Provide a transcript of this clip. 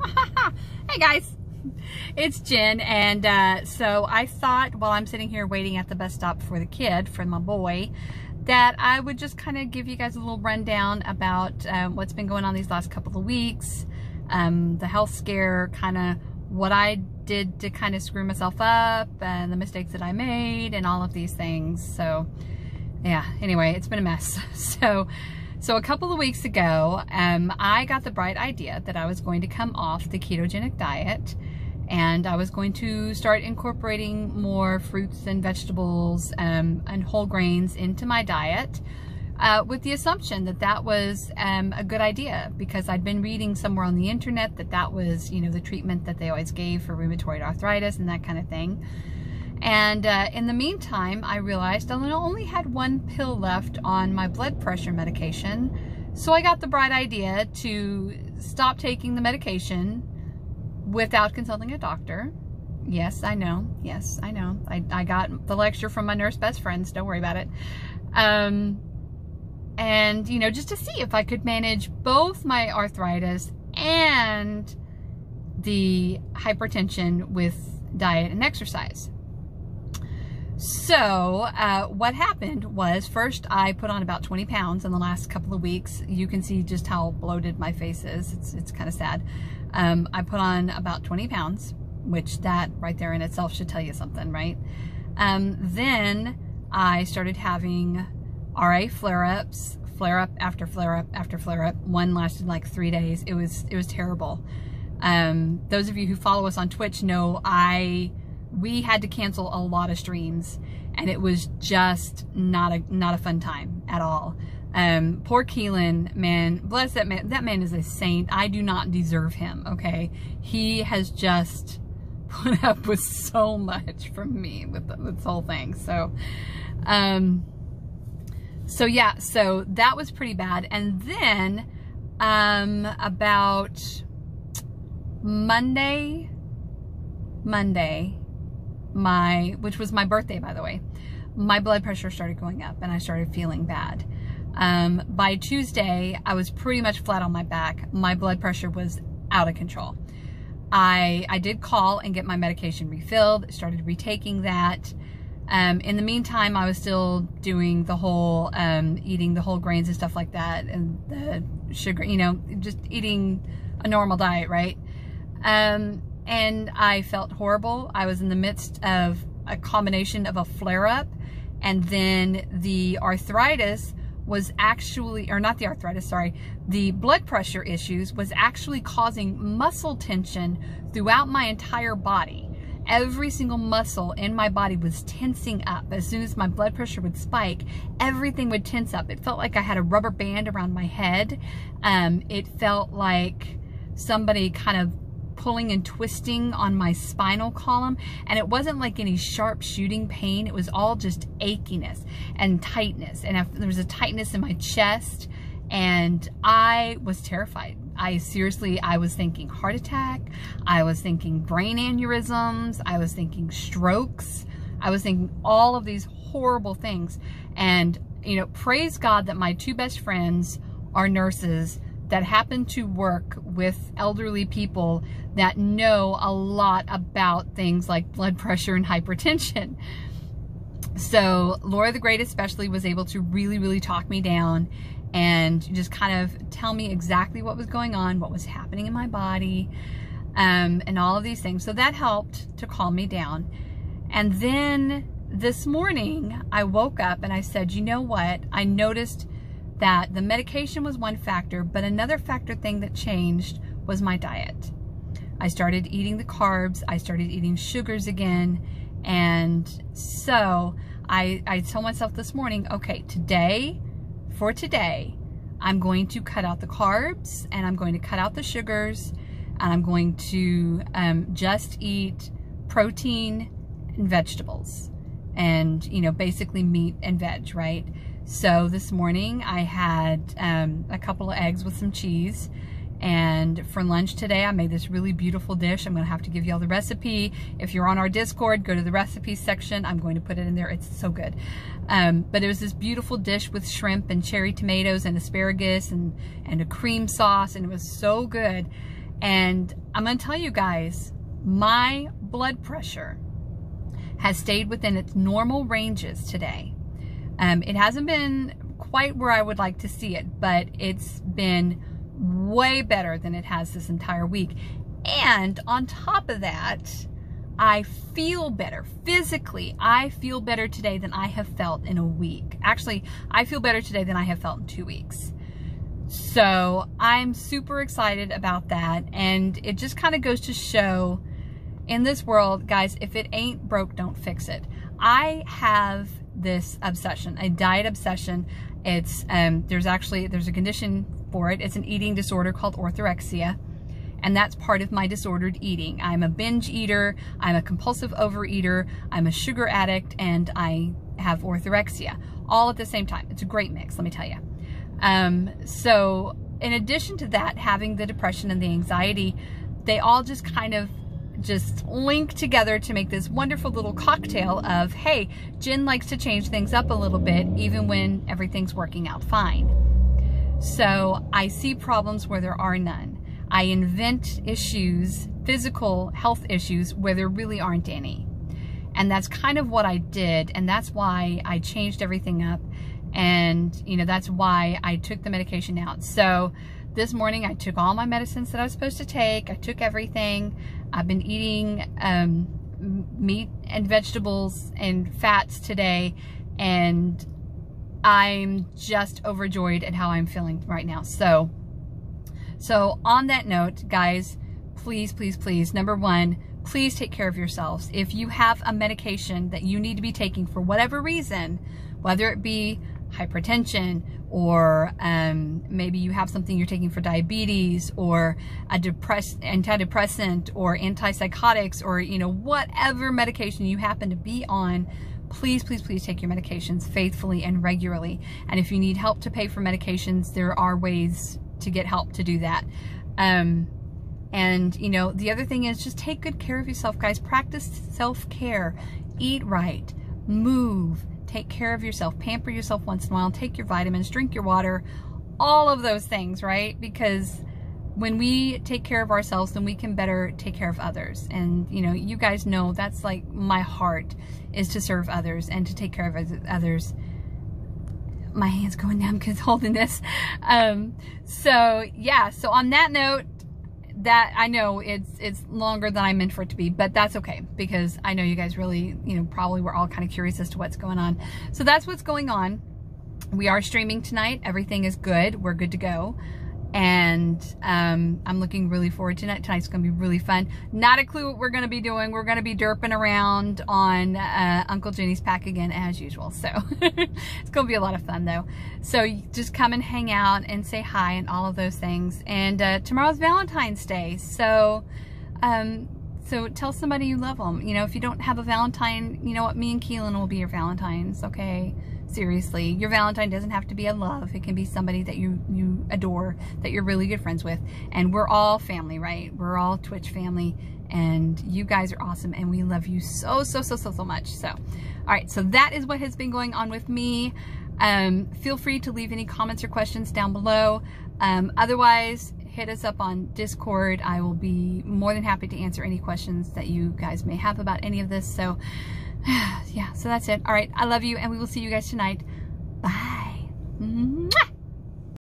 Hey guys, it's Jen, and so I thought while I'm sitting here waiting at the bus stop for the kid, for my boy, that I would just kind of give you guys a little rundown about what's been going on these last couple of weeks, the health scare, kind of what I did to kind of screw myself up, and the mistakes that I made, and all of these things. So yeah, anyway, it's been a mess. So a couple of weeks ago, I got the bright idea that I was going to come off the ketogenic diet, and I was going to start incorporating more fruits and vegetables and whole grains into my diet, with the assumption that that was a good idea, because I'd been reading somewhere on the internet that that was, you know, the treatment that they always gave for rheumatoid arthritis and that kind of thing. And in the meantime, I realized I only had one pill left on my blood pressure medication. So I got the bright idea to stop taking the medication without consulting a doctor. Yes, I know. Yes, I know. I got the lecture from my nurse best friends. Don't worry about it. And, you know, just to see if I could manage both my arthritis and the hypertension with diet and exercise. So what happened was, first I put on about 20 pounds in the last couple of weeks. You can see just how bloated my face is. It's kind of sad. I put on about 20 pounds, which that right there in itself should tell you something, right? Then I started having RA flare-ups, flare-up after flare-up after flare-up. One lasted like 3 days. It was terrible. Those of you who follow us on Twitch know we had to cancel a lot of streams, and it was just not a fun time at all. Poor Keelan, man, bless that man. That man is a saint. I do not deserve him, okay? He has just put up with so much from me with this whole thing. So, so yeah, so that was pretty bad. And then, about Monday, which was my birthday, by the way, my blood pressure started going up and I started feeling bad. By Tuesday, I was pretty much flat on my back. My blood pressure was out of control. I did call and get my medication refilled, started retaking that. In the meantime, I was still doing the whole, eating the whole grains and stuff like that, and the sugar, you know, just eating a normal diet, right? And I felt horrible. I was in the midst of a combination of a flare-up, and then the arthritis was actually, or not the arthritis, sorry, the blood pressure issues was actually causing muscle tension throughout my entire body. Every single muscle in my body was tensing up. As soon as my blood pressure would spike, everything would tense up. It felt like I had a rubber band around my head. It felt like somebody kind of pulling and twisting on my spinal column, and it wasn't like any sharp shooting pain. It was all just achiness and tightness, and there was a tightness in my chest, and I was terrified. I was thinking heart attack, I was thinking brain aneurysms, I was thinking strokes, I was thinking all of these horrible things. And, you know, praise God that my two best friends are nurses that happen to work with elderly people that know a lot about things like blood pressure and hypertension. So Laura the Great especially was able to really talk me down and just kind of tell me exactly what was going on, what was happening in my body, and all of these things. So that helped to calm me down. And then this morning I woke up and I said, you know what? I noticed that the medication was one factor, but another thing that changed was my diet. I started eating the carbs, I started eating sugars again, and so I told myself this morning, okay, for today, I'm going to cut out the carbs, and I'm going to cut out the sugars, and I'm going to just eat protein and vegetables, and, you know, basically meat and veg, right? So this morning I had a couple of eggs with some cheese, and for lunch today I made this really beautiful dish. I'm going to have to give you all the recipe. If you're on our Discord, go to the recipes section. I'm going to put it in there. It's so good. But it was this beautiful dish with shrimp and cherry tomatoes and asparagus and a cream sauce, and it was so good. And I'm going to tell you guys, my blood pressure has stayed within its normal ranges today. It hasn't been quite where I would like to see it, but it's been way better than it has this entire week. And on top of that, I feel better physically. I feel better today than I have felt in a week. Actually, I feel better today than I have felt in 2 weeks. So I'm super excited about that. And it just kind of goes to show, in this world, guys, if it ain't broke, don't fix it. I have this obsession, a diet obsession. It's there's a condition for it. It's an eating disorder called orthorexia, and that's part of my disordered eating. I'm a binge eater, I'm a compulsive overeater, I'm a sugar addict, and I have orthorexia all at the same time. It's a great mix, let me tell you. So in addition to that, having the depression and the anxiety, they all just kind of just link together to make this wonderful little cocktail of, hey, Jen likes to change things up a little bit even when everything's working out fine. So I see problems where there are none. I invent issues, physical health issues, where there really aren't any. And that's kind of what I did, and that's why I changed everything up. And, you know, that's why I took the medication out. So this morning I took all my medicines that I was supposed to take. I took everything. I've been eating meat and vegetables and fats today, and I'm just overjoyed at how I'm feeling right now. So on that note, guys, please, please, please, number one, please take care of yourselves. If you have a medication that you need to be taking for whatever reason, whether it be hypertension, or maybe you have something you're taking for diabetes, or a antidepressant, or antipsychotics, or, you know, whatever medication you happen to be on, please, please, please take your medications faithfully and regularly. And if you need help to pay for medications, there are ways to get help to do that. And, you know, the other thing is just take good care of yourself, guys. Practice self-care. Eat right. Move. Take care of yourself. Pamper yourself once in a while. Take your vitamins. Drink your water. All of those things, right? Because when we take care of ourselves, then we can better take care of others. And, you know, you guys know that's like my heart, is to serve others and to take care of others. My hand's going down because holding this. So yeah, so on that note, that I know it's longer than I meant for it to be, but that's okay, because I know you guys really, you know, probably we're all kind of curious as to what's going on. So that's what's going on. We are streaming tonight. Everything is good. We're good to go. And I'm looking really forward to it. Tonight's going to be really fun. Not a clue what we're going to be doing. We're going to be derping around on Uncle Jenny's pack again as usual. So it's going to be a lot of fun though. So just come and hang out and say hi and all of those things. And tomorrow's Valentine's Day. So so tell somebody you love them. You know, if you don't have a Valentine, you know what? Me and Keelan will be your Valentines, okay? Seriously, your Valentine doesn't have to be a love. It can be somebody that you adore, that you're really good friends with. And we're all family, right? We're all Twitch family, and you guys are awesome, and we love you so, so, so, so, so much. So, all right, so that is what has been going on with me. Feel free to leave any comments or questions down below. Otherwise, hit us up on Discord. I will be more than happy to answer any questions that you guys may have about any of this. So, yeah, so that's it. All right, I love you, and we will see you guys tonight. Bye.